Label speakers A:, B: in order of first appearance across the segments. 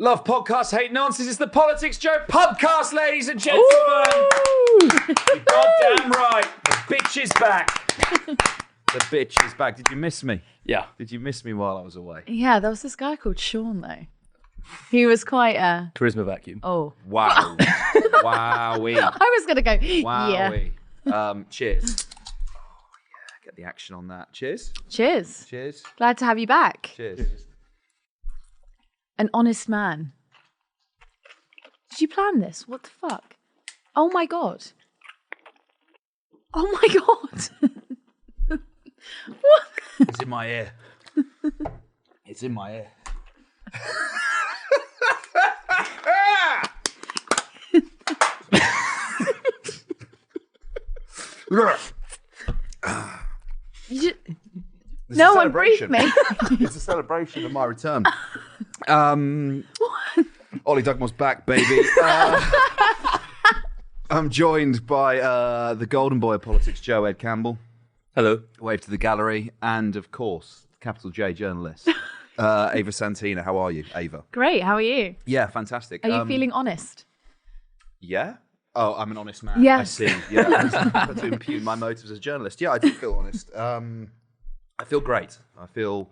A: Love podcasts, hate nonsense. It's the PoliticsJOE Pubcast, ladies and gentlemen. You're goddamn right. The bitch is back. The bitch is back. Did you miss me?
B: Yeah.
A: Did you miss me while I was away?
C: Yeah, there was this guy called Sean, though. He was quite
B: Charisma vacuum.
C: Oh.
A: Wow. Wowee.
C: I was going to go,
A: Wowee.
C: yeah.
A: Cheers. Oh, yeah. Get the action on that. Cheers.
C: Cheers.
A: Cheers.
C: Glad to have you back.
A: Cheers.
C: An honest man. Did you plan this? What the fuck? Oh my God. Oh my God. What?
A: It's in my ear. It's in my ear.
C: No one briefed me.
A: It's a celebration of my return. Oli Dugmore's back, baby. I'm joined by the golden boy of PoliticsJOE, Ed Campbell.
B: Hello.
A: Wave to the gallery. And, of course, capital J journalist, Ava Santina. How are you, Ava?
C: Great, how are you?
A: Yeah, fantastic.
C: Are you feeling honest?
A: Yeah? Oh, I'm an honest man.
C: Yes.
A: I see. Yeah, to impugn my motives as a journalist. Yeah, I do feel honest. I feel great. I feel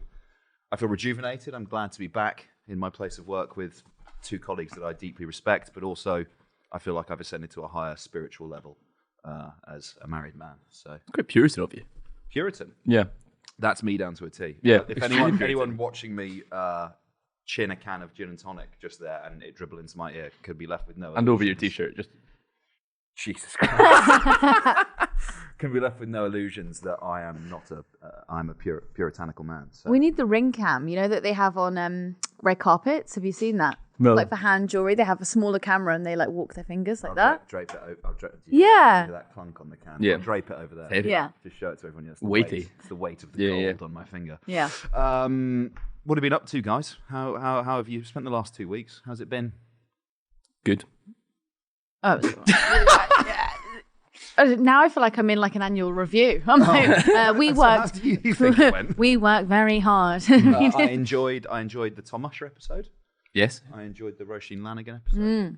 A: rejuvenated. I'm glad to be back in my place of work with two colleagues that I deeply respect, but also I feel like I've ascended to a higher spiritual level as a married man. So
B: Quite Puritan of you.
A: Puritan.
B: Yeah.
A: That's me down to a T.
B: Yeah.
A: If
B: Extremely
A: anyone watching me chin a can of gin and tonic just there and it dribble into my ear could be left with no.
B: And over your t-shirt, just
A: Jesus Christ. Can be left with no illusions that I am not I'm a puritanical man. So.
C: We need the ring cam, you know, that they have on red carpets. Have you seen that?
B: No.
C: Like for hand jewelry, they have a smaller camera and they like walk their fingers like that.
A: Drape it over.
C: Yeah.
A: That clunk on the can.
B: Yeah.
A: I'll drape it over there.
B: Heavy.
C: Yeah.
A: Just show it to everyone. It's the
B: Weighty.
A: Weight. It's the weight of the gold on my finger.
C: Yeah.
A: What have you been up to, guys? How have you spent the last 2 weeks? How's it been?
B: good.
C: Oh, it was now I feel like I'm in like an annual review. I'm like, we worked.
A: How do you think it went?
C: We work very hard.
A: I enjoyed the Tom Usher episode.
B: Yes.
A: I enjoyed the Roisin Lanigan episode.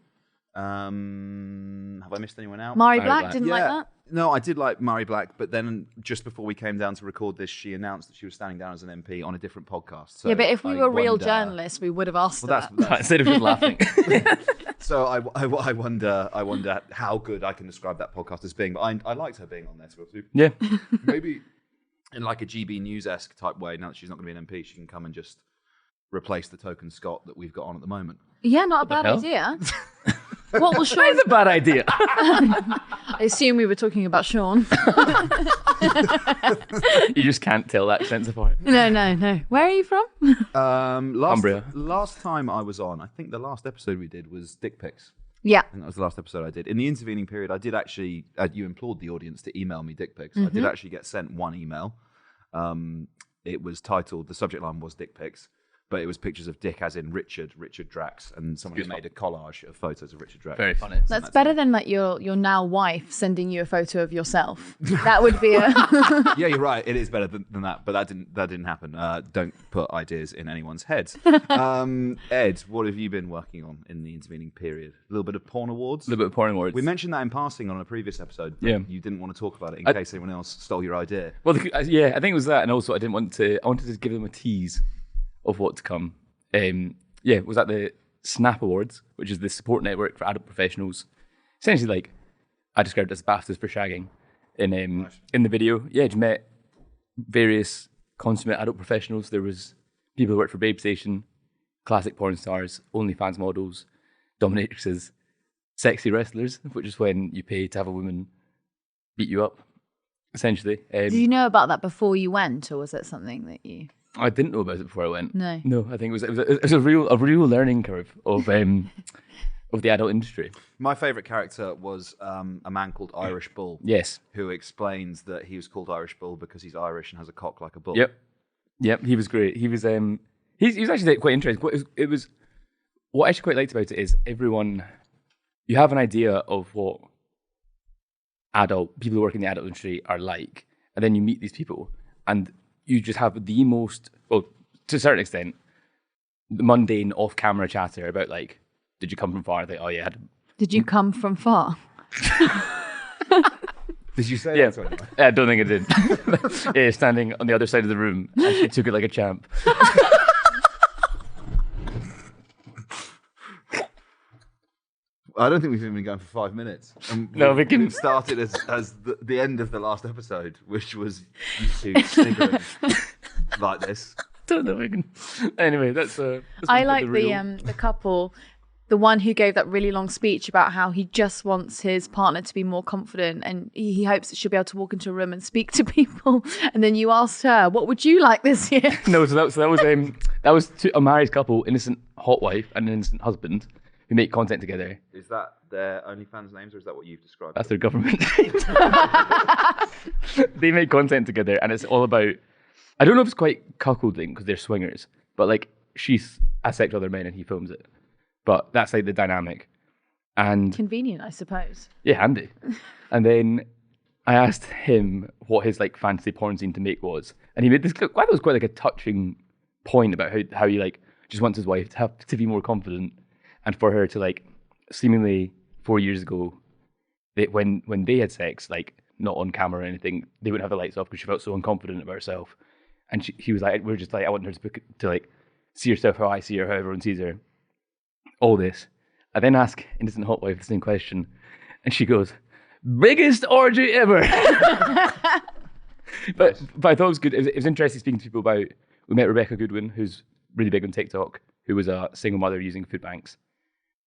A: Have I missed anyone out?
C: Murray
B: Murray
C: Black
B: Black.
C: didn't like that.
A: No, I did like Murray Black, but then just before we came down to record this, she announced that she was standing down as an MP on a different podcast. So
C: Yeah, but if we
A: I
C: were real
A: wonder-
C: journalists, we would have asked
A: Well,
C: her that.
A: that's
B: Instead of just laughing.
A: so I wonder how good I can describe that podcast as being. But I liked her being on there. So
B: Yeah.
A: maybe in like a GB News-esque type way. Now that she's not going to be an MP, she can come and just replace the token Scott that we've got on at the moment.
C: Yeah, not a bad
B: hell?
C: idea. What will Sean?
B: That's a bad idea.
C: I assume we were talking about Sean.
B: You just can't tell that sense apart.
C: No. Where are you from?
B: Cumbria.
A: Last time I was on, I think the last episode we did was dick pics.
C: Yeah.
A: I think that was the last episode I did. In the intervening period, I did actually, you implored the audience to email me dick pics. I did actually get sent one email. It was titled, the subject line was dick pics, but it was pictures of Dick as in Richard Drax, and someone had made a collage of photos of Richard Drax.
B: Very funny.
C: That's better than like your now wife sending you a photo of yourself. That would be a
A: Yeah, you're right. It is better than that, but that didn't happen. Don't put ideas in anyone's heads. Ed, what have you been working on in the intervening period? A little bit of porn awards?
B: A little bit of porn awards.
A: We mentioned that in passing on a previous episode, but
B: Yeah.
A: you didn't want to talk about it in case anyone else stole your idea.
B: Well, yeah, I think it was that, and also I wanted to give them a tease of what to come. It was at the SNAP Awards, which is the support network for adult professionals. Essentially, like I described it as BAFTAs for shagging in the video. Yeah, just met various consummate adult professionals. There was people who worked for Babe Station, classic porn stars, OnlyFans models, dominatrixes, sexy wrestlers, which is when you pay to have a woman beat you up, essentially.
C: Did you know about that before you went, or was it something that you?
B: I didn't know about it before I went.
C: No.
B: No, I think it was a real learning curve of the adult industry.
A: My favourite character was a man called Irish Bull.
B: Yes.
A: Who explains that he was called Irish Bull because he's Irish and has a cock like a bull.
B: Yep. He was great. He was he was actually quite interesting. It was what I actually quite liked about it is everyone. You have an idea of what people who work in the adult industry are like, and then you meet these people, and you just have the most, well, to a certain extent, the mundane off-camera chatter about like, did you come from far? Like, oh yeah,
C: Did you come from far?
A: Did you say
B: yeah.
A: that to anyone?
B: I don't think I did. Yeah, standing on the other side of the room, and she took it like a champ.
A: I don't think we've even been going for 5 minutes.
B: No, we can-
A: We've started as the end of the last episode, which was you two sniggering like this.
B: Don't know if we can. Anyway, that's
C: I like the couple, the one who gave that really long speech about how he just wants his partner to be more confident, and he hopes that she'll be able to walk into a room and speak to people. And then you asked her, "What would you like this year?"
B: No, so that was a married couple, innocent hot wife and an innocent husband, who make content together.
A: Is that their OnlyFans names, or is that what you've described?
B: That's their government. They make content together, and it's all about. I don't know if it's quite cuckolding because they're swingers, but like she's has sex with other men and he films it. But that's like the dynamic. And
C: Convenient, I suppose.
B: yeah, handy. And then I asked him what his like fantasy porn scene to make was, and he made this. I thought it was quite like a touching point about how he like just wants his wife to have to be more confident, and for her to like seemingly 4 years ago, when they had sex, like not on camera or anything, they wouldn't have the lights off because she felt so unconfident about herself. And he was like, we're just like, I want her to like see herself how I see her, how everyone sees her. All this. I then ask innocent hot wife the same question, and she goes, "Biggest orgy ever." but I thought it was good. It was interesting speaking to people about. We met Rebecca Goodwin, who's really big on TikTok, who was a single mother using food banks,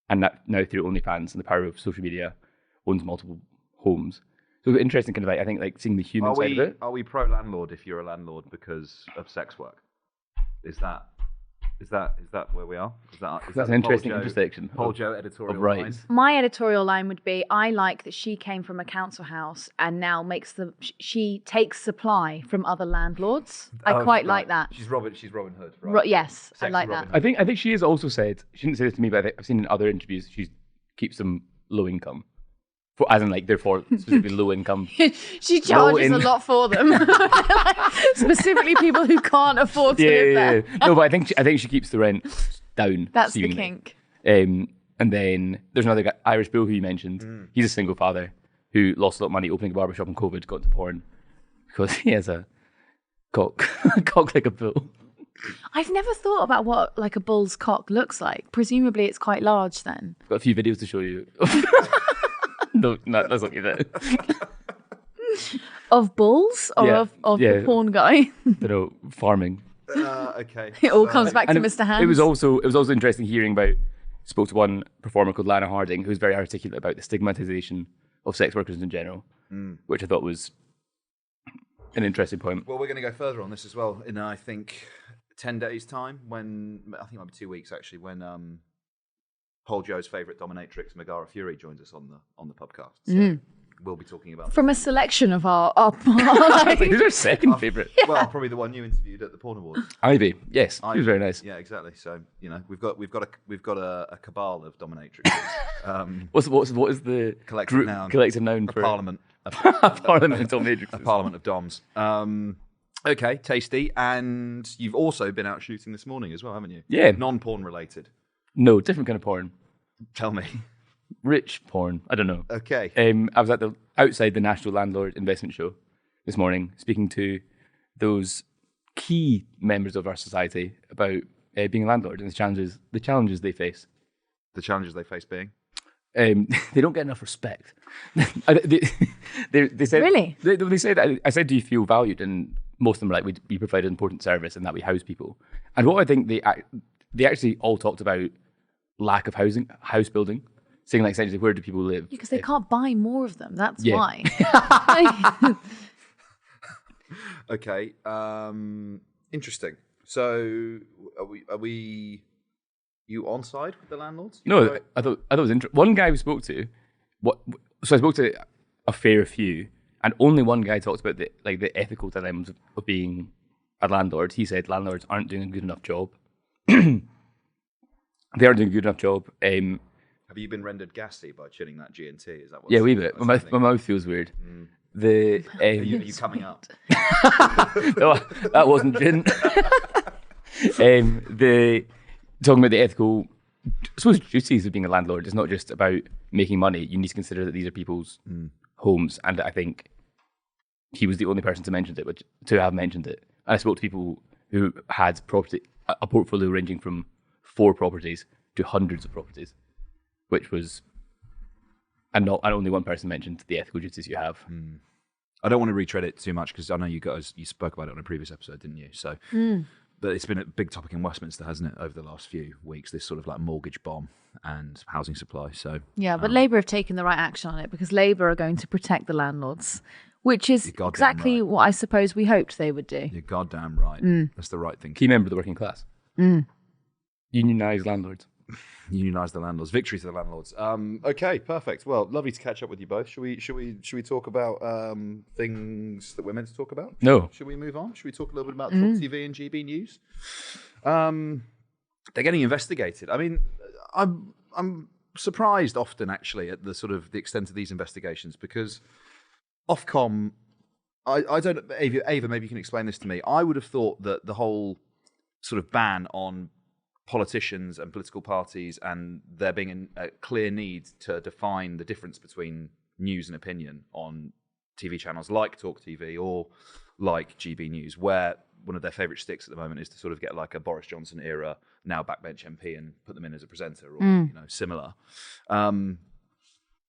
B: and that now through OnlyFans and the power of social media owns multiple homes. So it was interesting, kind of like I think like seeing the human side of it.
A: Are we pro landlord if you're a landlord because of sex work? Is that where we are?
B: That's an interesting intersection.
A: PoliticsJOE editorial
B: of rights.
A: line?
C: My editorial line would be, I like that she came from a council house and now she takes supply from other landlords. I quite like that.
A: She's Robin Hood, right?
C: Yes, I
A: Sexy
C: like
A: Robin
C: that.
A: Hood.
B: I think she has also said, she didn't say this to me, but I've seen in other interviews, she keeps them low income. As in, like, they're for specifically low income.
C: She charges a lot for them. Specifically people who can't afford to live there.
B: No, but I think she keeps the rent down.
C: That's
B: seemingly.
C: the kink.
B: And then there's another guy, Irish Bill, who you mentioned. He's a single father who lost a lot of money opening a barbershop in COVID, got into porn because he has a cock like a bull.
C: I've never thought about what like a bull's cock looks like. Presumably it's quite large then.
B: Got a few videos to show you. No, that's not it.
C: Of bulls or
B: Yeah,
C: of
B: yeah.
C: the porn guy?
B: Farming.
A: Okay.
C: It all comes back to
B: And
C: Mr. Hands.
B: It was also interesting hearing about. Spoke to one performer called Lana Harding, who's very articulate about the stigmatization of sex workers in general, which I thought was an interesting point.
A: Well, we're going to go further on this as well in, I think, 10 days' time, when, I think it might be 2 weeks actually, when PoliticsJOE's favourite dominatrix, Megara Fury, joins us on the Pubcast. So we'll be talking about
C: from a selection of our
B: Who's our second favourite?
A: well, probably the one you interviewed at the Porn Awards.
B: Ivy. Yes, she was very nice.
A: Yeah, exactly. So we've got a cabal of dominatrixes.
B: What is the
A: Collective noun
B: for
A: parliament?
B: a parliament of dominatrixes?
A: A parliament of doms. Okay, tasty. And you've also been out shooting this morning as well, haven't you?
B: Yeah.
A: Non-porn related.
B: No, different kind of porn.
A: Tell me.
B: Rich porn. I don't know.
A: Okay.
B: I was outside the National Landlord investment show this morning, speaking to those key members of our society about being a landlord and the challenges they face.
A: The challenges they face being?
B: They don't get enough respect. they said,
C: Really?
B: They said, I said, do you feel valued? And most of them were like, we provide an important service and that we house people. And what I think they actually all talked about lack of house building, saying like essentially where do people live?
C: because they can't buy more of them. That's
B: Yeah.
C: why.
A: Okay. Interesting. So are we you on side with the landlords?
B: No, I thought it was interesting. One guy we spoke to, so I spoke to a fair few, and only one guy talked about the ethical dilemmas of being a landlord. He said landlords aren't doing a good enough job. They aren't doing a good enough job.
A: Have you been rendered gassy by chilling that G&T? Is that what?
B: Yeah, a wee bit. My mouth feels weird.
A: Are you coming up?
B: No, that wasn't gin. talking about the ethical, I suppose, duties of being a landlord is not just about making money. You need to consider that these are people's homes. And I think he was the only person to have mentioned it. And I spoke to people who had a portfolio ranging from 4 properties to hundreds of properties, which was, and only one person mentioned the ethical duties you have.
A: I don't want to retread it too much because I know you spoke about it on a previous episode, didn't you? So, but it's been a big topic in Westminster, hasn't it, over the last few weeks? This sort of like mortgage bomb and housing supply. So
C: yeah, but Labour have taken the right action on it because Labour are going to protect the landlords, which is exactly what I suppose we hoped they would do.
A: You're goddamn right. That's the right thing.
B: Key member of the working class. Unionised landlords.
A: Unionise the landlords. Victory to the landlords. Okay, perfect. Well, lovely to catch up with you both. Should we talk about things that we're meant to talk about?
B: No.
A: Should we move on? Should we talk a little bit about TalkTV and GB News? They're getting investigated. I mean, I'm surprised often actually at the extent of these investigations because Ofcom. I don't. Ava, maybe you can explain this to me. I would have thought that the whole sort of ban on politicians and political parties and there being a clear need to define the difference between news and opinion on TV channels like TalkTV or like GB News, where one of their favourite sticks at the moment is to sort of get like a Boris Johnson era now backbench MP and put them in as a presenter or similar.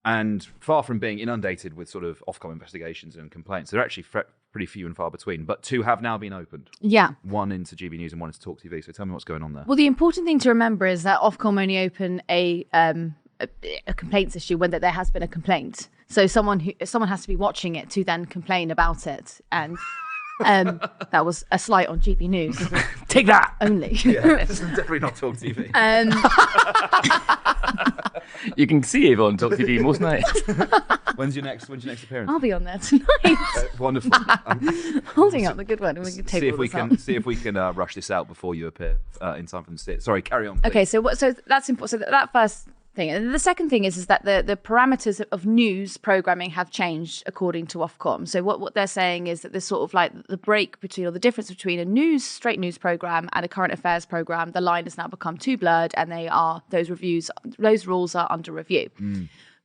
A: And far from being inundated with sort of Ofcom investigations and complaints, they're actually pretty few and far between. But 2 have now been opened. Yeah. 1 into GB News and 1 into TalkTV. So tell me what's going on there.
C: Well, the important thing to remember is that Ofcom only open a complaints issue when there has been a complaint. So someone has to be watching it to then complain about it. And that was a slight on GB News.
B: Take that!
C: Only.
A: Yeah, this is definitely not TalkTV.
B: You can see Ava on TalkTV most nights.
A: When's your next appearance?
C: I'll be on there tonight.
A: Wonderful.
C: Holding up the good one. We can
A: see if we can rush this out before you appear in time for them to see it. Sorry, carry on. Please.
C: Okay, so that's important. So that first thing, and the second thing is that the parameters of news programming have changed according to Ofcom. So what they're saying is that there's sort of like the break between, or the difference between a straight news program and a current affairs program. The line has now become too blurred, and those rules are under review.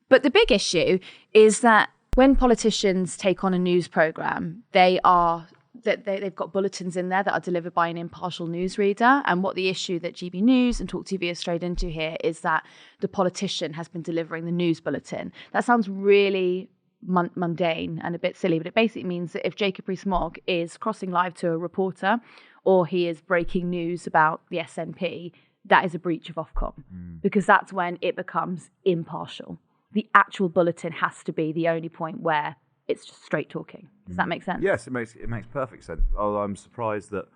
C: But the big issue is that when politicians take on a news program, they've got bulletins in there that are delivered by an impartial newsreader. And what the issue that GB News and TalkTV has strayed into here is that the politician has been delivering the news bulletin. That sounds really mundane and a bit silly, but it basically means that if Jacob Rees-Mogg is crossing live to a reporter or he is breaking news about the SNP, that is a breach of Ofcom because that's when it becomes impartial. The actual bulletin has to be the only point where it's just straight talking. Does that make sense?
A: Yes, it makes perfect sense. Although I'm surprised that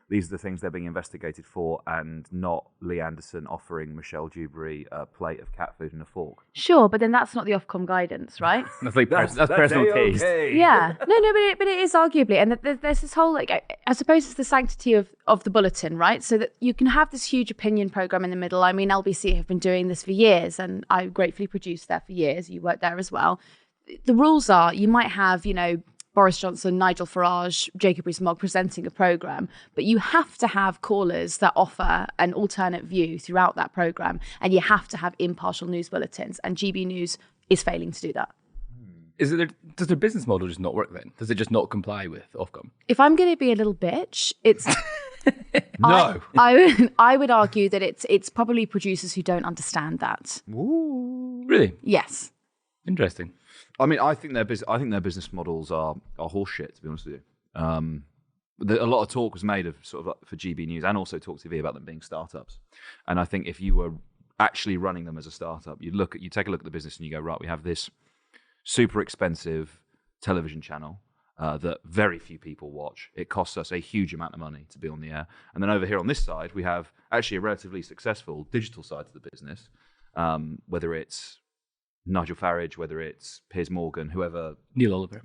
A: these are the things they're being investigated for and not Lee Anderson offering Michelle Dewberry a plate of cat food and a fork.
C: Sure, but then that's not the Ofcom guidance, right?
B: That's like that's personal taste.
A: Okay.
C: Yeah. No, but it is arguably. And there's this whole, I suppose it's the sanctity of the bulletin, right? So that you can have this huge opinion programme in the middle. I mean, LBC have been doing this for years and I gratefully produced there for years. You worked there as well. The rules are you might have, Boris Johnson, Nigel Farage, Jacob Rees-Mogg presenting a programme, but you have to have callers that offer an alternate view throughout that programme, and you have to have impartial news bulletins, and GB News is failing to do that.
B: Does their business model just not work then? Does it just not comply with Ofcom?
C: If I'm going to be a little bitch, it's...
A: No.
C: I would argue that it's probably producers who don't understand that.
A: Ooh.
B: Really?
C: Yes.
B: Interesting.
A: I mean, I think their business models are horseshit, to be honest with you. A lot of talk was made of sort of for GB News and also TalkTV about them being startups. And I think if you were actually running them as a startup, you take a look at the business and you go, right, we have this super expensive television channel that very few people watch. It costs us a huge amount of money to be on the air. And then over here on this side, we have actually a relatively successful digital side to the business, whether it's Nigel Farage, whether it's Piers Morgan, whoever.
B: Neil Oliver.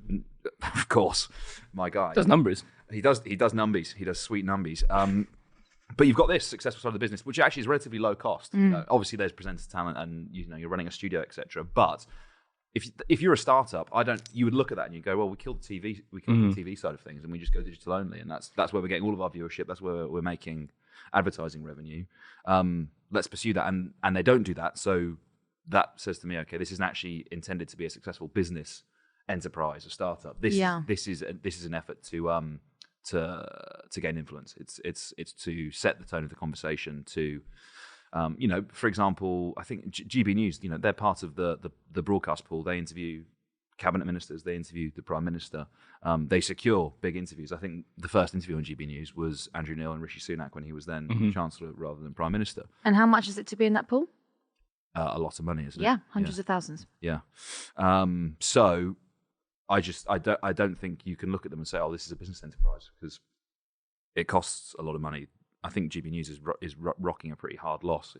A: Of course, my guy.
B: Does numbers.
A: He does numbies. He does sweet numbies. But you've got this successful side of the business, which actually is relatively low cost. Obviously, there's presenter talent and you're running a studio, etc. But if you're a startup, you would look at that and you go, well, we killed the TV side of things, and we just go digital only, and that's where we're getting all of our viewership. That's where we're making advertising revenue. Let's pursue that, and they don't do that. So that says to me, okay, this isn't actually intended to be a successful business enterprise, a startup. This is an effort to gain influence. It's to set the tone of the conversation. To for example, I think GB News, they're part of the broadcast pool. They interview cabinet ministers. They interview the Prime Minister. They secure big interviews. I think the first interview on GB News was Andrew Neil and Rishi Sunak when he was then Chancellor rather than Prime Minister.
C: And how much is it to be in that pool?
A: A lot of money, isn't it?
C: Yeah, hundreds of thousands.
A: Yeah. So I don't think you can look at them and say, oh, this is a business enterprise, because it costs a lot of money. I think GB News is rocking a pretty hard loss.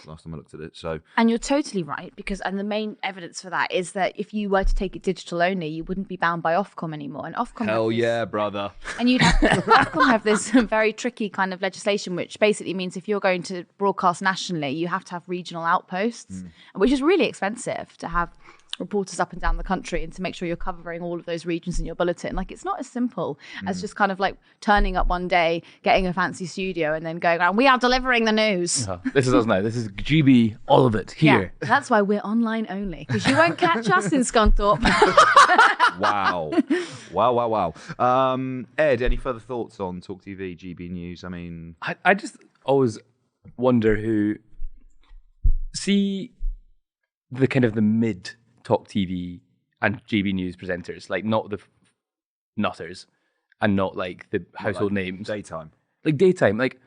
A: Last time I looked at it. So,
C: and you're totally right, and the main evidence for that is that if you were to take it digital only, you wouldn't be bound by Ofcom anymore. And Ofcom,
A: brother.
C: And Ofcom have this very tricky kind of legislation, which basically means if you're going to broadcast nationally, you have to have regional outposts, which is really expensive to have reporters up and down the country, and to make sure you're covering all of those regions in your bulletin. Like, it's not as simple as just kind of like turning up one day, getting a fancy studio, and then going around, we are delivering the news.
B: This is us now. This is GB, all of it here.
C: Yeah, that's why we're online only, because you won't catch us in Scunthorpe.
A: Wow. Ed, any further thoughts on TalkTV, GB News? I mean,
B: I just always wonder who see the kind of the mid TalkTV and GB News presenters, like not the nutters and not like the household names.
A: Daytime.
B: Like daytime. Like,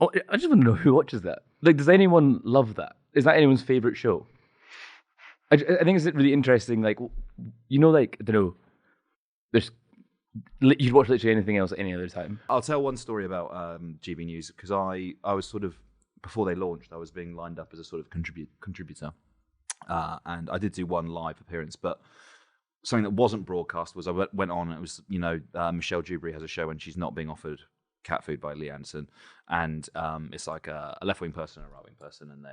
B: I just want to know who watches that. Like, does anyone love that? Is that anyone's favourite show? I think it's really interesting. Like, like, I don't know, you'd watch literally anything else at any other time.
A: I'll tell one story about GB News, because I was sort of, before they launched, I was being lined up as a sort of contributor. And I did do one live appearance, but something that wasn't broadcast was I went on. It was, Michelle Dewberry has a show and she's not being offered cat food by Lee Anderson, and it's like a left-wing person and a right-wing person, and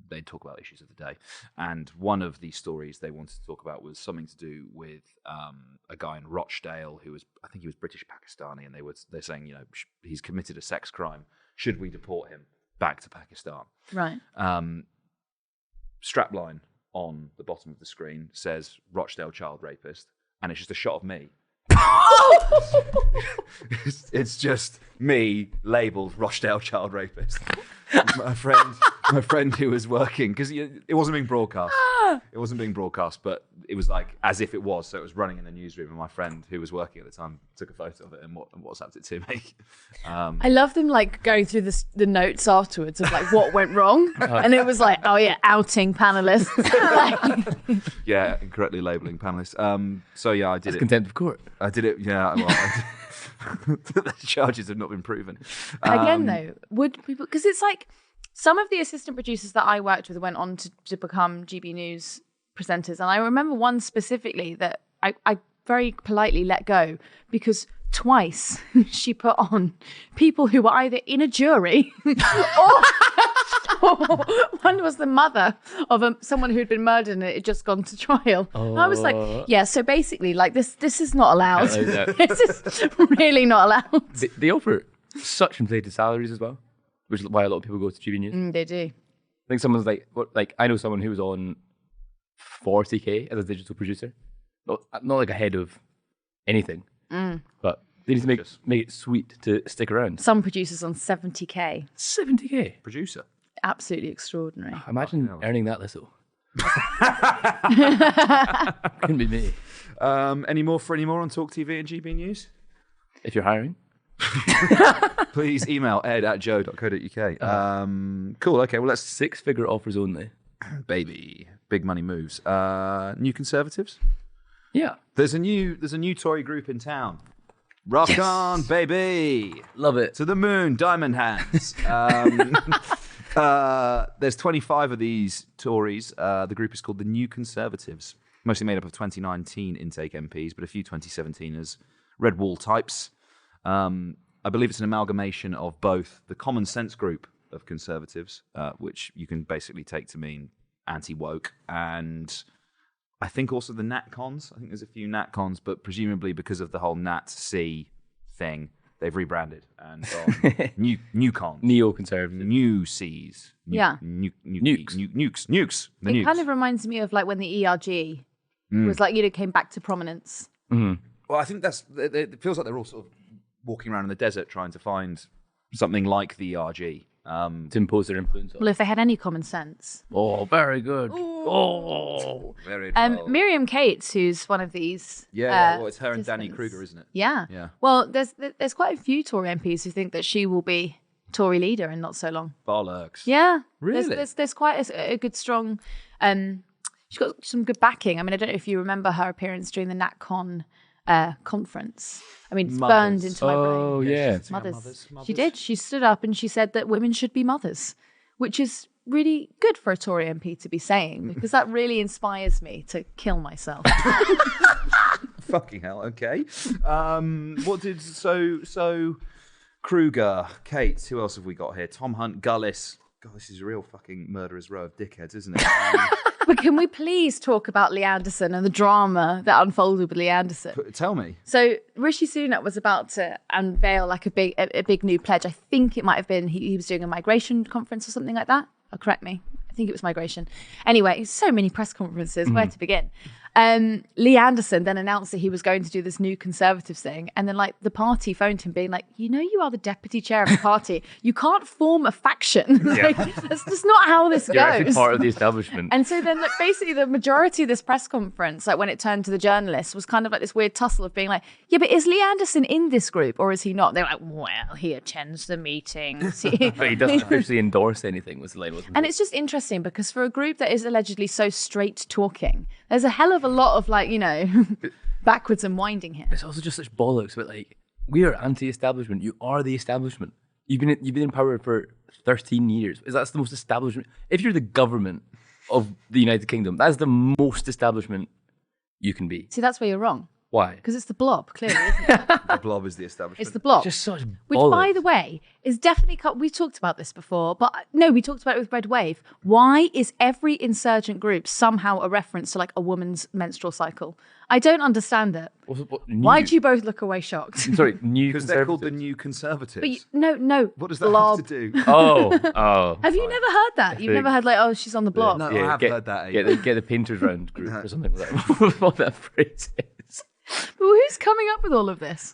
A: they talk about issues of the day. And one of the stories they wanted to talk about was something to do with a guy in Rochdale who I think he was British Pakistani, and they're saying, he's committed a sex crime. Should we deport him back to Pakistan? Right. Strapline on the bottom of the screen says Rochdale child rapist, and it's just a shot of me. It's just me labelled Rochdale child rapist. My friend who was working, because it wasn't being broadcast. It wasn't being broadcast, but it was like as if it was. So it was running in the newsroom, and my friend who was working at the time took a photo of it and WhatsApped it to me.
C: I love them like going through the notes afterwards of like what went wrong, and it was like, oh yeah, outing panelists.
A: Yeah, incorrectly labelling panelists. So yeah, I did it.
B: Contempt of court.
A: I did it. Yeah, well, the charges have not been proven.
C: Again, though, would people? Because it's like some of the assistant producers that I worked with went on to become GB News presenters, and I remember one specifically that I very politely let go because twice she put on people who were either in a jury or one was the mother of someone who'd been murdered and it had just gone to trial. I was like, yeah, so basically like this is not allowed. This is really not allowed.
B: They offer such inflated salaries as well, which is why a lot of people go to GB News.
C: They do.
B: I think someone's like I know someone who was on 40k as a digital producer. Not like a head of anything, but they need to make it sweet to stick around.
C: Some producers on 70k.
B: 70k?
A: Producer.
C: Absolutely extraordinary.
B: Imagine earning that little. Couldn't be me.
A: Any more on TalkTV and GB News?
B: If you're hiring.
A: Please email ed@joe.co.uk. Cool, okay, well, that's
B: 6-figure offers only.
A: Baby. Big money moves. New Conservatives?
B: Yeah.
A: There's a new Tory group in town. Rock on, baby.
B: Love it.
A: To the moon, diamond hands. There's 25 of these Tories. The group is called the New Conservatives, mostly made up of 2019 intake MPs, but a few 2017ers, red wall types. I believe it's an amalgamation of both the Common Sense group of Conservatives, which you can basically take to mean anti-woke, and I think also the NatCons. I think there's a few NatCons, but presumably because of the whole NatC thing, they've rebranded and gone new cons,
B: Neoconservative.
A: new Cs,
B: Nukes.
A: nukes. The
C: It
A: nukes.
C: kind of reminds me of like when the ERG was like, came back to prominence.
A: Well, I think it feels like they're all sort of walking around in the desert trying to find something like the ERG.
B: To impose their influence on.
C: Well, if they had any common sense.
B: Oh, very good. Oh.
A: Very well.
C: Miriam Cates, who's one of these.
A: Well, it's her and Danny
C: participants.
A: Kruger, isn't it?
C: Yeah.
A: Yeah.
C: Well, there's quite a few Tory MPs who think that she will be Tory leader in not so long.
A: Bollocks.
C: Yeah.
A: Really?
C: There's quite a good, strong. She's got some good backing. I mean, I don't know if you remember her appearance during the NatCon conference. I mean, it's burned into my brain.
B: Oh, yeah.
C: Mothers. She did. She stood up and she said that women should be mothers, which is really good for a Tory MP to be saying, because that really inspires me to kill myself.
A: Fucking hell. Okay. So Kruger, Kate. Who else have we got here? Tom Hunt, Gullis. God, this is a real fucking murderer's row of dickheads, isn't it?
C: But can we please talk about Lee Anderson and the drama that unfolded with Lee Anderson?
A: Tell me.
C: So Rishi Sunak was about to unveil like a big new pledge. I think it might have been he was doing a migration conference or something like that. Correct me. I think it was migration. Anyway, so many press conferences. Where to begin? Lee Anderson then announced that he was going to do this new Conservatives thing, and then like the party phoned him being like, you are the deputy chair of the party. You can't form a faction. Like, that's just not how this
B: You're actually
C: goes.
B: part of the establishment.
C: And so then, like, basically, the majority of this press conference, like when it turned to the journalists, was kind of like this weird tussle of being like, yeah, but is Lee Anderson in this group or is he not? They're like, well, he attends the meetings.
B: But he doesn't officially endorse anything, was the line, wasn't it?
C: And it's just interesting because for a group that is allegedly so straight talking, there's a hell of a lot of like, backwards and winding here.
B: It's also just such bollocks, but like, we are anti-establishment. You are the establishment. You've been in power for 13 years. That's the most establishment. If you're the government of the United Kingdom, that's the most establishment you can be.
C: See, that's where you're wrong.
B: Why?
C: Because it's the blob, clearly, isn't it?
A: The blob is the establishment.
C: It's the blob.
B: Just such
C: Which,
B: bollocks.
C: by the way, is definitely... We talked about this before, but no, we talked about it with Red Wave. Why is every insurgent group somehow a reference to like a woman's menstrual cycle? I don't understand it. Why do you both look away shocked?
B: Sorry, new
A: Because they're called the
B: Conservatives.
A: New Conservatives.
C: But no.
A: What does that
C: blob.
A: have to do?
B: Oh.
C: Have you never heard that? You've never heard like, oh, she's on the blob.
A: No, I have heard that.
B: Get the painters round group or something like that. What that phrase is.
C: But who's coming up with all of this?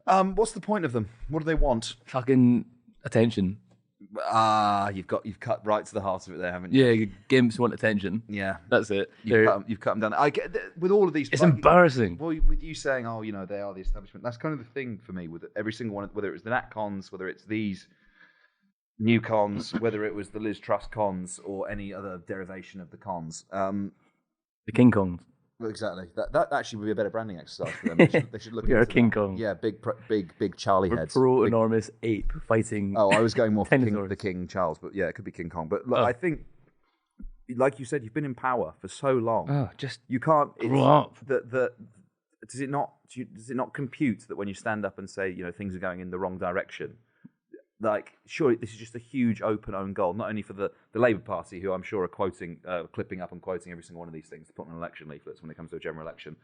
A: What's the point of them? What do they want?
B: Fucking attention.
A: You've cut right to the heart of it there, haven't you?
B: Yeah, gimps want attention.
A: Yeah.
B: That's it.
A: You've cut them down. I get with all of these.
B: It's embarrassing.
A: Well, with you saying, they are the establishment. That's kind of the thing for me with every single one. Whether it's the Nat cons, whether it's these new cons, whether it was the Liz Truss cons or any other derivation of the cons.
B: The King Kongs.
A: Well, exactly. That actually would be a better branding exercise for them. They should look.
B: We are
A: into
B: King
A: that.
B: Kong.
A: Yeah, big Charlie
B: We're
A: heads.
B: pro-enormous ape fighting.
A: Oh, I was going more for
B: dinosaurs.
A: the King Charles, but yeah, it could be King Kong. But look, I think, like you said, you've been in power for so long.
B: Oh, just
A: You can't
B: grow up.
A: Does it not compute that when you stand up and say things are going in the wrong direction, like surely this is just a huge own goal, not only for the Labour Party, who I'm sure are clipping up and quoting every single one of these things to put on election leaflets when it comes to a general election,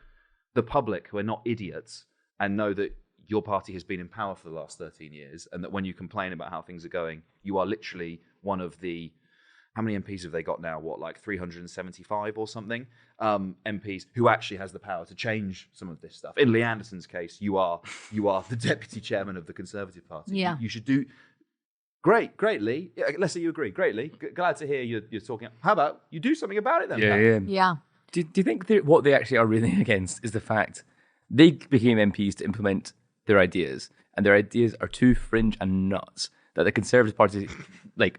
A: the public who are not idiots and know that your party has been in power for the last 13 years and that when you complain about how things are going, you are literally one of the... How many MPs have they got now? What, like 375 or something? MPs who actually has the power to change some of this stuff. In Lee Anderson's case, you are the deputy chairman of the Conservative Party.
C: Yeah.
A: You should do... Great, Lee. Yeah, let's say you agree. Great, Lee. Glad to hear you're talking. How about you do something about it then?
B: Yeah. Do you think what they actually are railing against is the fact they became MPs to implement their ideas, and their ideas are too fringe and nuts that the Conservative Party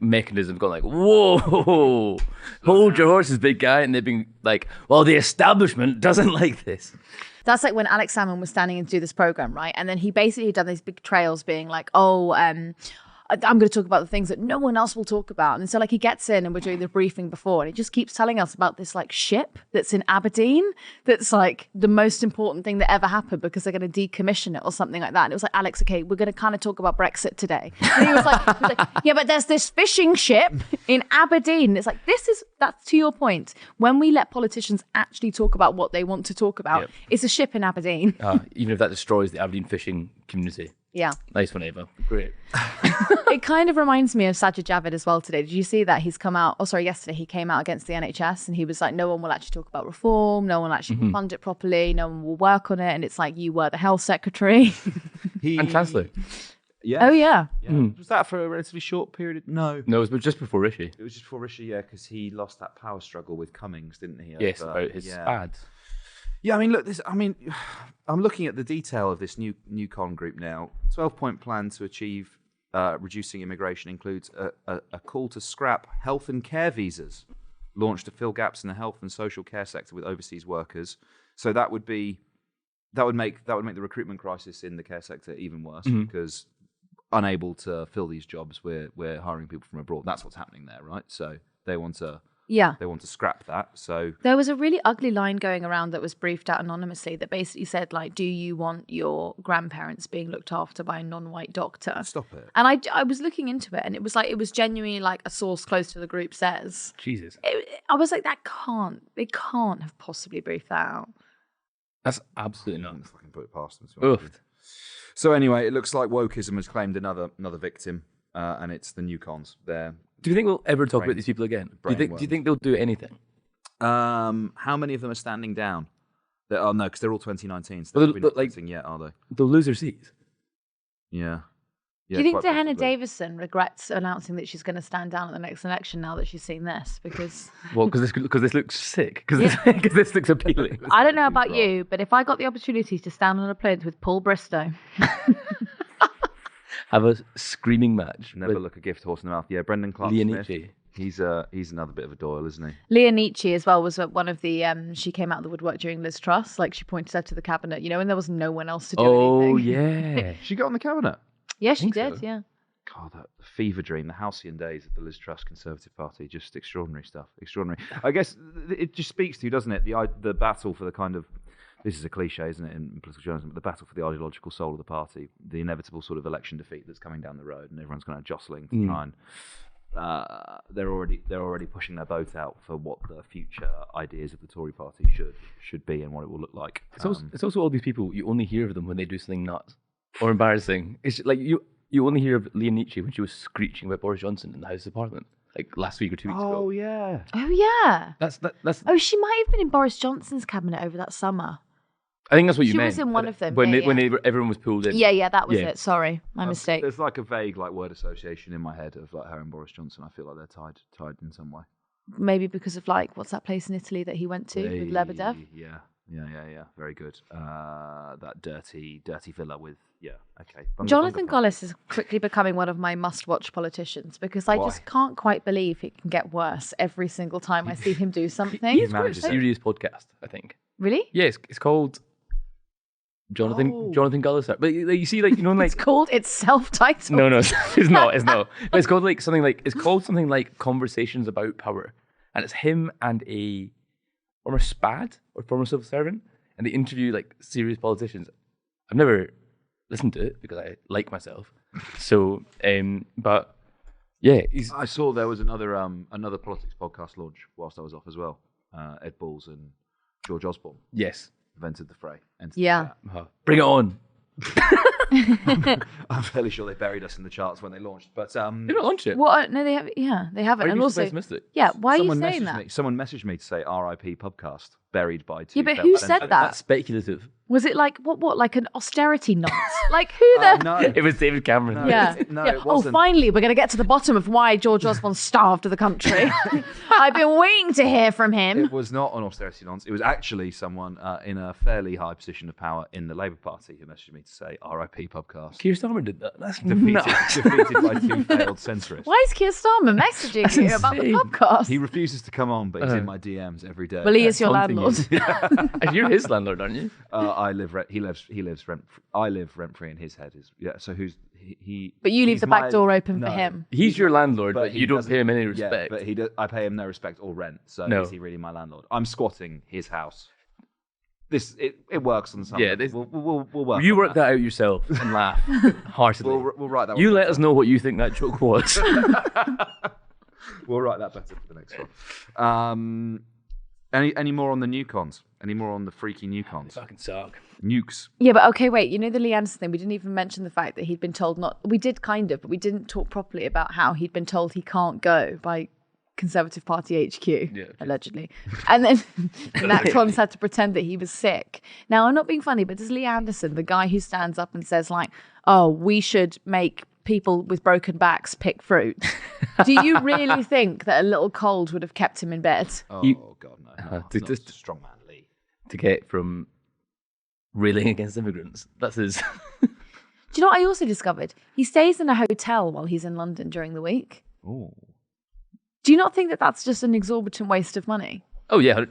B: mechanism have gone like, whoa, hold your horses, big guy, and they've been like, well, the establishment doesn't like this.
C: That's like when Alex Salmond was standing in to do this program, right? And then he basically done these big trails being like, I'm going to talk about the things that no one else will talk about. And so like he gets in and we're doing the briefing before and he just keeps telling us about this like ship that's in Aberdeen that's like the most important thing that ever happened because they're going to decommission it or something like that. And it was like, Alex, okay, we're going to kind of talk about Brexit today. And he was like, yeah, but there's this fishing ship in Aberdeen. It's like, that's to your point. When we let politicians actually talk about what they want to talk about, it's a ship in Aberdeen.
B: Even if that destroys the Aberdeen fishing community.
C: Yeah.
B: Nice one, Ava. Great.
C: It kind of reminds me of Sajid Javid as well today. Did you see that? He's come out, yesterday he came out against the NHS and he was like, no one will actually talk about reform. No one actually will fund it properly. No one will work on it. And it's like, you were the health secretary.
B: And Chancellor.
A: Yeah.
C: Oh, yeah.
A: Was that for a relatively short period? No.
B: No, it was just before Rishi.
A: It was just before Rishi, because he lost that power struggle with Cummings, didn't he?
B: Yes, about his ads.
A: Yeah, I mean, look, I'm looking at the detail of this new con group now. 12-point plan to achieve reducing immigration includes a call to scrap health and care visas, launched to fill gaps in the health and social care sector with overseas workers. So that would make the recruitment crisis in the care sector even worse because unable to fill these jobs, we're hiring people from abroad. That's what's happening there, right? So they want to scrap that. So
C: there was a really ugly line going around that was briefed out anonymously that basically said, like, do you want your grandparents being looked after by a non-white doctor?
A: Stop it.
C: And I was looking into it and it was genuinely like a source close to the group says.
B: Jesus.
C: I was like, they can't have possibly briefed that out.
B: That's absolutely not.
A: I can put it past them.
B: Oof.
A: So anyway, it looks like wokeism has claimed another victim, and it's the new cons. Do
B: you think we'll ever talk about these people again? Do you think they'll do anything?
A: How many of them are standing down? No, because they're all 2019. So
B: Well,
A: they're not voting yet, are they?
B: They'll lose their seats.
A: Yeah.
C: Do you think Diana Davison regrets announcing that she's going to stand down at the next election now that she's seen this? Because
B: because this looks sick. Because this looks appealing.
C: I don't know about you, but if I got the opportunity to stand on a plinth with Paul Bristow,
B: have a screaming match.
A: Never look a gift horse in the mouth. Yeah, Brendan Clark Smith. He's another bit of a Doyle, isn't he?
C: Leah Nietzsche as well was one of the. She came out of the woodwork during Liz Truss. Like she pointed out to the cabinet, and there was no one else to do anything.
B: Oh yeah,
A: she got on the cabinet.
C: Yeah, she did. So. Yeah.
A: God, that fever dream, the halcyon days of the Liz Truss Conservative Party, just extraordinary stuff. Extraordinary. I guess it just speaks to, doesn't it, the battle for the kind of. This is a cliche, isn't it, in political journalism, but the battle for the ideological soul of the party, the inevitable sort of election defeat that's coming down the road, and everyone's kind of jostling to try and. They're already pushing their boat out for what the future ideas of the Tory party should be and what it will look like.
B: It's also all these people, you only hear of them when they do something nuts or embarrassing. It's like you only hear of Leah Nietzsche when she was screeching about Boris Johnson in the House of Parliament, like last week or 2 weeks ago.
A: Oh yeah.
C: Oh yeah.
B: That's.
C: Oh, she might have been in Boris Johnson's cabinet over that summer.
B: I think that's what you meant.
C: She was in one of them.
B: When everyone was pulled in.
C: Yeah, that was it. Sorry, my mistake.
A: There's like a vague word association in my head of like her and Boris Johnson. I feel like they're tied in some way.
C: Maybe because of like what's that place in Italy that he went to with Lebedev?
A: Yeah. Very good. That dirty villa with okay.
C: Jonathan Gollis is quickly becoming one of my must-watch politicians because I just can't quite believe it can get worse every single time I see him do something.
B: He's got a serious podcast, I think.
C: Really?
B: Yes, it's called. Jonathan Gullis. But you see, like
C: it's self-titled.
B: No, it's not. But it's called something like Conversations About Power, and it's him and a former SPAD or former civil servant, and they interview like serious politicians. I've never listened to it because I like myself. So, but yeah,
A: I saw there was another politics podcast launch whilst I was off as well. Ed Balls and George Osborne.
B: Yes.
A: Invented the fray.
B: Bring it on.
A: I'm fairly sure they buried us in the charts when they launched, but
B: they don't launch it.
C: What? No, they have. Yeah, they haven't. And also, why are you saying that?
A: Someone messaged me to say R.I.P. Pubcast buried by two.
C: Yeah, but who said that?
B: That's speculative.
C: Was it like what like an austerity nonce? Like who the?
A: No,
B: it was David Cameron.
A: No,
C: yeah.
A: It wasn't.
C: Oh, finally, we're going to get to the bottom of why George Osborne starved the country. I've been waiting to hear from him.
A: It was not an austerity nonce. It was actually someone in a fairly high position of power in the Labour Party who messaged me to say R.I.P. Pubcast.
B: Keir Starmer did that. That's
A: defeated by two failed centrists.
C: Why is Keir Starmer messaging you about the podcast?
A: He refuses to come on, but he's in my DMs every day.
C: Well, he is your landlord.
B: You're his landlord, aren't you?
A: I live rent free in his head. So
C: But you leave
A: he's
C: the back
A: my-
C: door open
A: no.
C: for him.
B: He's your landlord, but
A: he
B: you don't
A: doesn't-
B: pay him any
A: Yeah,
B: respect.
A: but I pay him no respect or rent. So
B: No.
A: is he really my landlord? I'm squatting his house. It works on some
B: Yeah,
A: level. We'll work.
B: You
A: on
B: work that out yourself and laugh heartedly.
A: We'll write that.
B: You
A: one
B: let
A: better.
B: us know what you think that joke was.
A: We'll write that better for the next one. Any more on the new cons? Any more on the freaky new cons?
B: Fucking suck.
A: Nukes.
C: Yeah, but okay, wait. You know the Lee Anderson thing? We didn't even mention the fact that he'd been told not... We did kind of, but we didn't talk properly about how he'd been told he can't go by Conservative Party HQ, allegedly. And then the next one's had to pretend that he was sick. Now, I'm not being funny, but does Lee Anderson, the guy who stands up and says, like, oh, we should make people with broken backs pick fruit, do you really think that a little cold would have kept him in bed?
A: Oh, God, no.
B: Just
A: strong man, Lee.
B: to get from railing against immigrants. That's his.
C: Do you know what I also discovered? He stays in a hotel while he's in London during the week.
A: Oh.
C: Do you not think that that's just an exorbitant waste of money?
B: Oh yeah,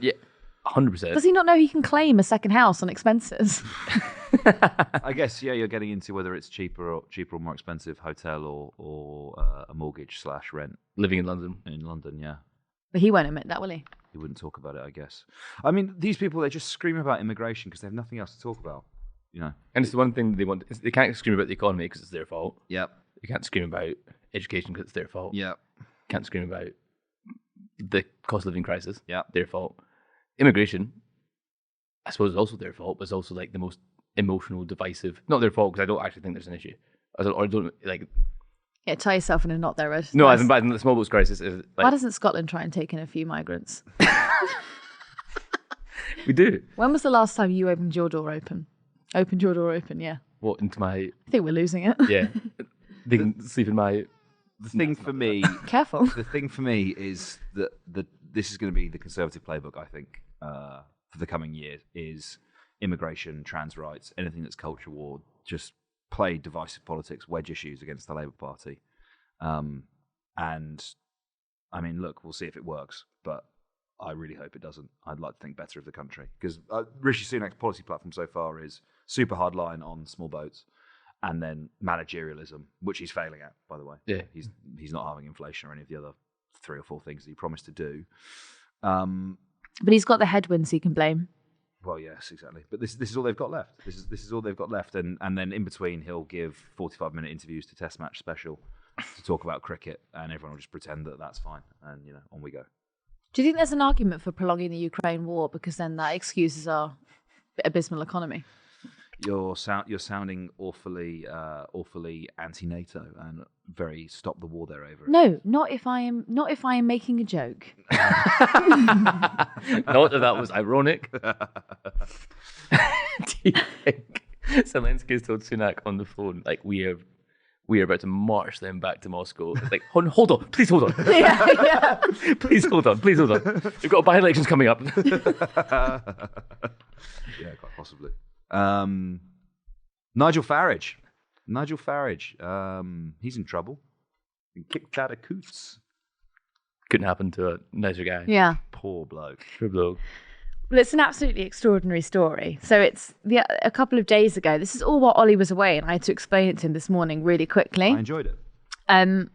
B: 100%.
C: Does he not know he can claim a second house on expenses?
A: I guess you're getting into whether it's cheaper or more expensive hotel or a mortgage / rent
B: Living in London.
A: in London. Yeah,
C: But he won't admit that, will he?
A: he wouldn't talk about it. I guess. I mean, these people, they just scream about immigration because they have nothing else to talk about. You know.
B: And it's the one thing they want. They can't scream about the economy because it's their fault.
A: Yep.
B: They can't scream about education because it's their fault.
A: Yep.
B: Can't scream about the cost of living crisis.
A: Yep.
B: Their fault. Immigration, I suppose, is also their fault, but it's also like the most emotional, divisive. Not their fault because I don't actually think there's an issue. I don't like.
C: Yeah, tie yourself in a knot there, Ed.
B: No,
C: Nice.
B: as in bad in the small boats crisis is
C: Why
B: like
C: doesn't Scotland try and take in a few migrants?
B: we do.
C: When was the last time you opened your door open? Opened your door open, yeah.
B: What into my
C: I think we're losing it.
B: yeah. They can sleep in my.
A: The thing for me,
C: Careful.
A: the thing for me is that this is going to be the Conservative playbook. I think for the coming year is immigration, trans rights, anything that's culture war. Just play divisive politics, wedge issues against the Labour Party, and I mean, look, we'll see if it works, but I really hope it doesn't. I'd like to think better of the country because Rishi Sunak's policy platform so far is super hard line on small boats. And then managerialism, which he's failing at, by the way.
B: Yeah.
A: He's not having inflation or any of the other 3 or 4 things that he promised to do.
C: But he's got the headwinds he can blame.
A: Well, yes, exactly. But this is all they've got left. This is all they've got left. And then in between, he'll give 45-minute interviews to Test Match Special to talk about cricket, and everyone will just pretend that that's fine. And on we go.
C: Do you think there's an argument for prolonging the Ukraine war because then that excuses our abysmal economy?
A: You're sounding awfully anti-NATO and very stop the war there over it.
C: No, not if I am making a joke.
B: Not that that was ironic. Do you think Zelensky's told Sunak on the phone, like, we are about to march them back to Moscow? It's like, hold on, please hold on.
C: yeah.
B: Please hold on. We've got by-elections coming up.
A: Yeah, quite possibly. Nigel Farage. He's in trouble. Been kicked out of Coutts.
B: Couldn't happen to a nicer guy.
C: Yeah.
A: Poor bloke.
B: True bloke.
C: Well, it's an absolutely extraordinary story. So it's a couple of days ago. This is all while Oli was away, and I had to explain it to him this morning really quickly.
A: I enjoyed it.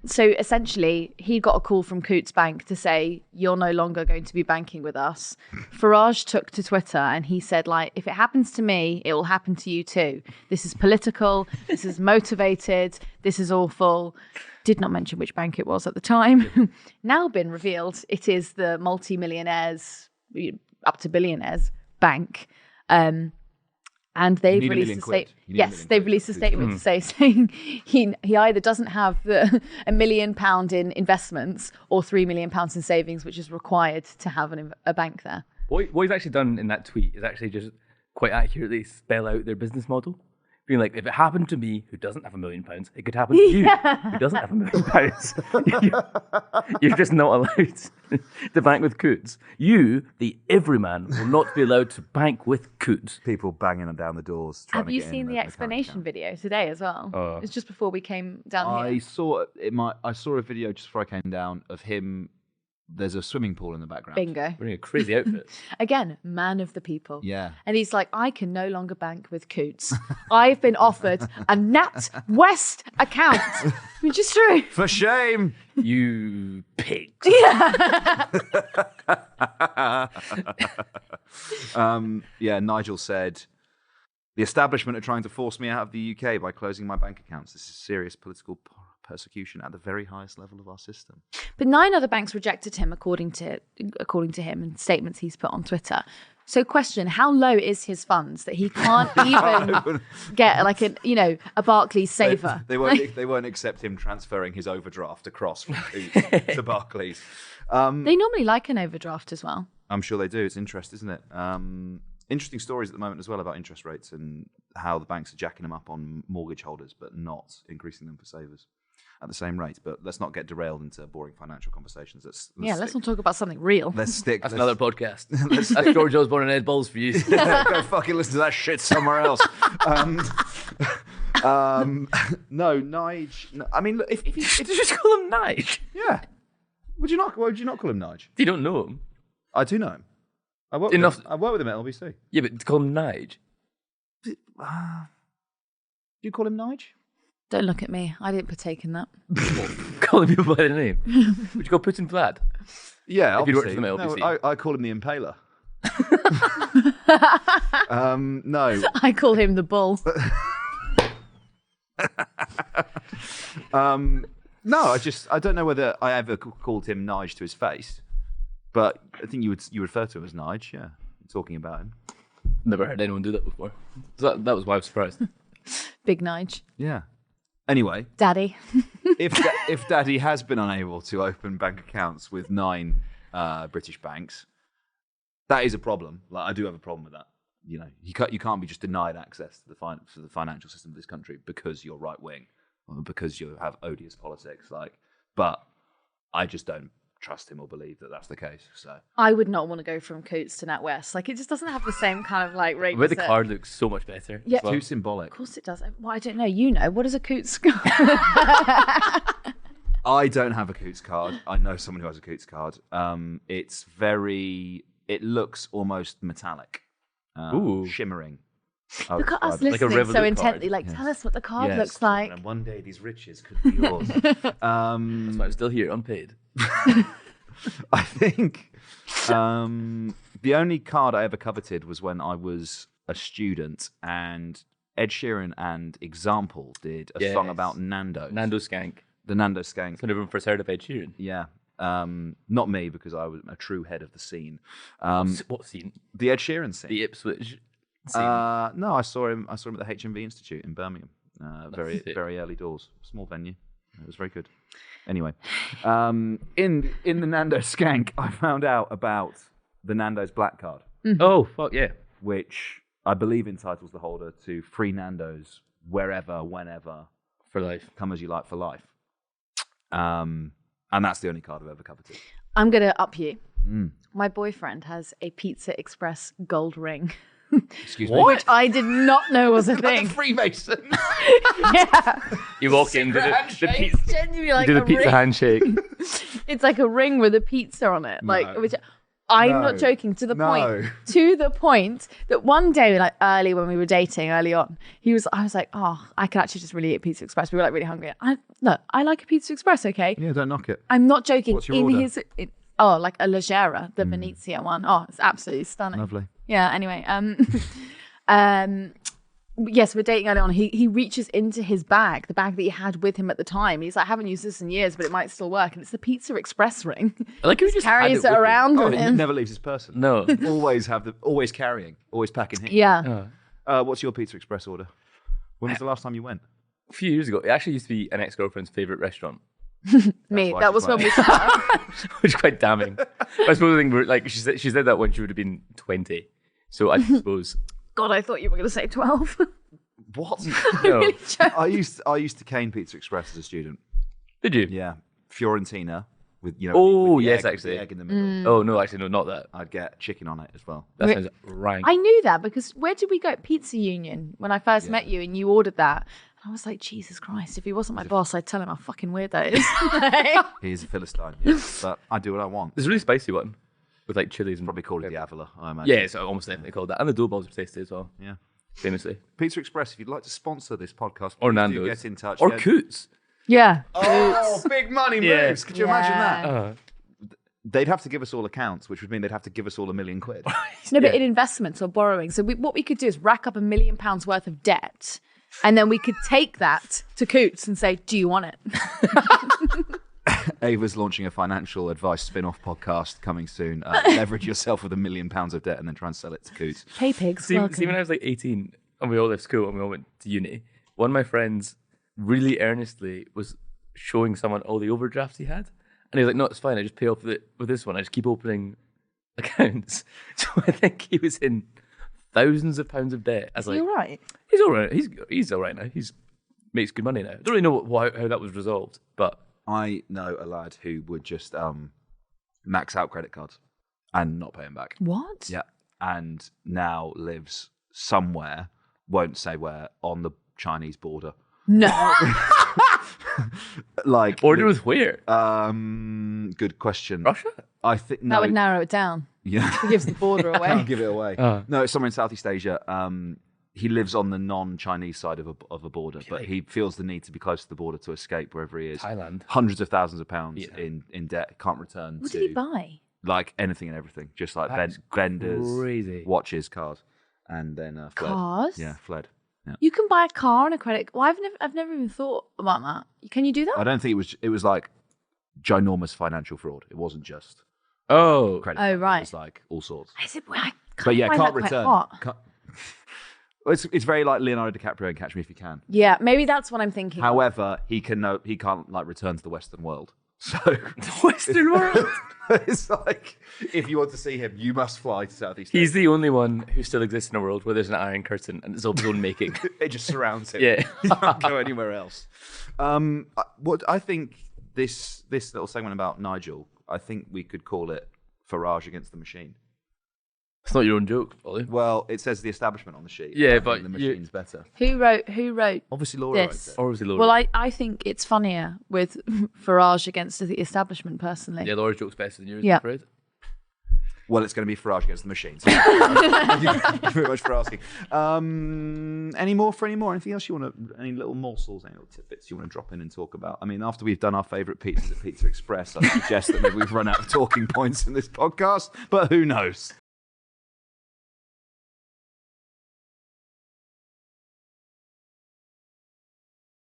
C: So essentially, he got a call from Coutts Bank to say, you're no longer going to be banking with us. Farage took to Twitter and he said, like, if it happens to me, it will happen to you too. This is political. This is motivated. This is awful. Did not mention which bank it was at the time. Now been revealed, it is the multi-millionaires, up to billionaires bank. And they've released a statement. Yes, they've released a statement saying he either doesn't have £1 million in investments or £3 million in savings, which is required to have a bank there.
B: What he's actually done in that tweet is actually just quite accurately spell out their business model. Being like, if it happened to me who doesn't have £1 million, it could happen to you who doesn't have £1 million. You're just not allowed to bank with Coutts. You, the everyman, will not be allowed to bank with Coutts.
A: People banging down the doors. Trying
C: Have
A: to
C: you
A: get
C: seen
A: in
C: the
A: current
C: explanation
A: account.
C: video today as well? It's just before we came down
A: I
C: here.
A: saw a video just before I came down of him there's a swimming pool in the background.
C: Bingo.
B: Wearing a crazy outfit.
C: Again, man of the people.
A: Yeah.
C: And he's like, I can no longer bank with Coutts. I've been offered a Nat West account, which is true.
A: For shame.
B: You pigs.
A: Nigel said, the establishment are trying to force me out of the UK by closing my bank accounts. This is serious political persecution at the very highest level of our system.
C: But 9 other banks rejected him, according to him, in statements he's put on Twitter. So, question: how low is his funds that he can't even get like a Barclays saver?
A: They won't accept him transferring his overdraft across from Coutts to Barclays.
C: They normally like an overdraft as well.
A: I'm sure they do. It's interest, isn't it? Interesting stories at the moment as well about interest rates and how the banks are jacking them up on mortgage holders, but not increasing them for savers at the same rate. But let's not get derailed into boring financial conversations. Let's
C: not talk about something real.
A: Let's stick.
B: That's another podcast. That's George Osborne and Ed Balls for you.
A: Go fucking listen to that shit somewhere else. No, Nige. No, I mean, look, if you
B: just call him Nige.
A: Yeah. Why would you not call him Nige?
B: You don't know him.
A: I do know him. I work with him at LBC.
B: Yeah, but to call him Nige.
A: Do you call him Nige?
C: Don't look at me. I didn't partake in that.
B: Calling people by their name. Would you call Putin Vlad?
A: Yeah,
B: if you worked
A: obviously.
B: for them at LBC.
A: No, I call him the Impaler. No.
C: I call him the bull.
A: No, I don't know whether I ever called him Nige to his face, but I think you refer to him as Nige. Yeah, talking about him.
B: Never heard anyone do that before. So that was why I was surprised.
C: Big Nige.
A: Yeah. Anyway,
C: Daddy.
A: if Daddy has been unable to open bank accounts with 9 British banks, that is a problem. Like, I do have a problem with that. You know, you can't be just denied access to the financial system of this country because you're right wing or because you have odious politics. But I just don't trust him or believe that that's the case. So
C: I would not want to go from Coutts to NatWest. Like, it just doesn't have the same kind of like rate.
B: But the card looks so much better.
C: Yeah,
B: well.
A: Too symbolic.
C: Of course it does. Well, I don't know. You know, what is a Coutts card?
A: I don't have a Coutts card. I know someone who has a Coutts card. It looks almost metallic, shimmering.
C: Look at us
B: Like a
C: listening so
B: Revolut
C: intently.
B: card.
C: Like,
A: Yes.
C: tell us what the card
A: Yes.
C: looks like.
A: And one day these riches could be yours.
B: That's why I'm still here, unpaid.
A: I think the only card I ever coveted was when I was a student, and Ed Sheeran and Example did a song about Nando.
B: Nando Skank.
A: The Nando Skank.
B: When everyone first heard of Ed Sheeran.
A: Yeah. Not me, because I was a true head of the scene.
B: What scene?
A: The Ed Sheeran scene.
B: The Ipswich scene.
A: No, I saw him at the HMV Institute in Birmingham. Very early doors. Small venue. It was very good. Anyway, in the Nando Skank, I found out about the Nando's Black Card,
B: Oh, fuck yeah.
A: which I believe entitles the holder to free Nando's wherever, whenever,
B: For life.
A: come as you like for life. And that's the only card I've ever coveted.
C: I'm going to up you. My boyfriend has a Pizza Express gold ring.
A: Excuse me.
C: Which I did not know was a thing.
A: Freemason.
C: Yeah.
B: You walk in, do the pizza,
C: Genuinely like
B: do the
C: a
B: pizza
C: ring.
B: handshake.
C: It's like a ring with a pizza on it. Like,
A: No.
C: which I'm
A: No.
C: not joking, to the
A: No.
C: point that one day, like early when we were dating early on, I was like, oh, I could actually just really eat Pizza Express. We were like really hungry. I like a Pizza Express, okay?
A: Yeah, don't knock it.
C: I'm not joking.
A: What's your order?
C: Like a Leggera, the Venezia one. Oh, it's absolutely stunning.
A: Lovely.
C: Yeah, anyway. Yes, we're dating early on. He reaches into his bag, the bag that he had with him at the time. He's like, I haven't used this in years, but it might still work. And it's the Pizza Express ring.
B: I like how he just
C: Carries
B: had
C: it
B: with
C: around
A: Oh,
C: with
A: it
C: him.
A: never leaves his person.
B: No.
A: Always carrying, always packing heat.
C: Yeah.
A: What's your Pizza Express order? When was the last time you went?
B: A few years ago, it actually used to be an ex-girlfriend's favourite restaurant.
C: Me.
A: why
C: That
A: she's
C: was when
A: like-
C: we started.
B: Which is quite damning. I suppose the thing were, like she said that when she would have been 20. So I suppose
C: God, I thought you were going to say 12.
A: What?
B: no.
A: I used to cane Pizza Express as a student.
B: Did you?
A: Yeah, Fiorentina with
B: Oh,
A: with the
B: yes,
A: egg,
B: actually.
A: the egg in the middle.
B: Oh no, actually no, not that.
A: I'd get chicken on it as well.
B: That sounds rank.
C: I knew that because where did we go? Pizza Union when I first met you and you ordered that. I was like, Jesus Christ, if he wasn't my boss, I'd tell him how fucking weird that is.
A: He is a Philistine, yeah. But I do what I want.
B: There's a really spicy one with like chilies and
A: Probably called it the Avila, I imagine.
B: yeah, it's almost definitely called that. And the dough balls are tasty as well,
A: Yeah.
B: famously.
A: Pizza Express, if you'd like to sponsor this podcast,
B: Or
A: please do
B: Nando's.
A: get in touch.
B: Or
A: Yeah.
B: Coutts.
C: Yeah.
A: Oh, big money
B: Yeah.
A: moves. Could you imagine that?
B: Uh,
A: They'd have to give us all accounts, which would mean they'd have to give us all £1 million.
C: No, but in investments or borrowing. So what we could do is rack up £1 million worth of debt, and then we could take that to Coutts and say, do you want it?
A: Ava's launching a financial advice spin-off podcast coming soon. Leverage yourself with £1 million of debt and then try and sell it to Coutts.
C: Hey, pigs,
B: see,
C: welcome.
B: see, when I was like 18 and we all left school and we all went to uni, one of my friends really earnestly was showing someone all the overdrafts he had. And he was like, no, it's fine. I just pay off with this one. I just keep opening accounts. So I think he was in thousands of pounds of debt. I was like,
C: You're right.
B: he's all right. He's all right now. He's makes good money now. I don't really know how that was resolved, but
A: I know a lad who would just max out credit cards and not pay them back.
C: What?
A: Yeah. And now lives somewhere, won't say where, on the Chinese border.
C: No.
A: Like
B: border with where?
A: Good question.
B: Russia?
A: I think no.
C: That would narrow it down.
A: Yeah.
C: It gives the border away.
A: I'll give it away. No, it's somewhere in Southeast Asia. He lives on the non-Chinese side of a border, but he feels the need to be close to the border to escape wherever he is.
B: Thailand.
A: Hundreds of thousands of pounds in debt. Can't return.
C: What
A: to,
C: did he buy?
A: Like anything and everything, just like
B: That's
A: vendors,
B: crazy.
A: watches, cars, and then fled.
C: Cars?
A: Yeah, fled. Yeah.
C: You can buy a car on a credit. Well, I've never even thought about that. Can you do that?
A: I don't think it was like ginormous financial fraud. It wasn't just
B: Oh,
A: credit.
C: Oh,
A: card.
C: right.
A: It was like all sorts.
C: I said, well, I can't
A: But yeah,
C: find
A: can't
C: that quite
A: return.
C: hot.
A: Well, it's very like Leonardo DiCaprio in Catch Me If You Can.
C: Yeah, maybe that's what I'm thinking.
A: However, he can't like return to the Western world. So
B: Western world.
A: it's like if you want to see him, you must fly to Southeast Asia.
B: He's the only one who still exists in a world where there's an iron curtain and it's of his own making.
A: It just surrounds him.
B: Yeah.
A: He can't go anywhere else. What I think this little segment about Nigel, I think we could call it Farage against the machine.
B: It's not your own joke, Ollie.
A: Well, it says the establishment on the sheet.
B: Yeah,
A: I
B: but
A: think the machine's better.
C: Who wrote
A: Obviously, Laura
C: this?
A: wrote it.
B: Or was he Laura?
C: Well, I think it's funnier with Farage against the establishment, personally.
B: Yeah, Laura's joke's better than yours,
C: Yeah.
B: I'm afraid.
A: Well, it's going to be Farage against the machine. So thank you very much for asking. Any more? Anything else you want to? Any little morsels, any little tidbits you want to drop in and talk about? I mean, after we've done our favourite pizzas at Pizza Express, I suggest that maybe we've run out of talking points in this podcast. But who knows?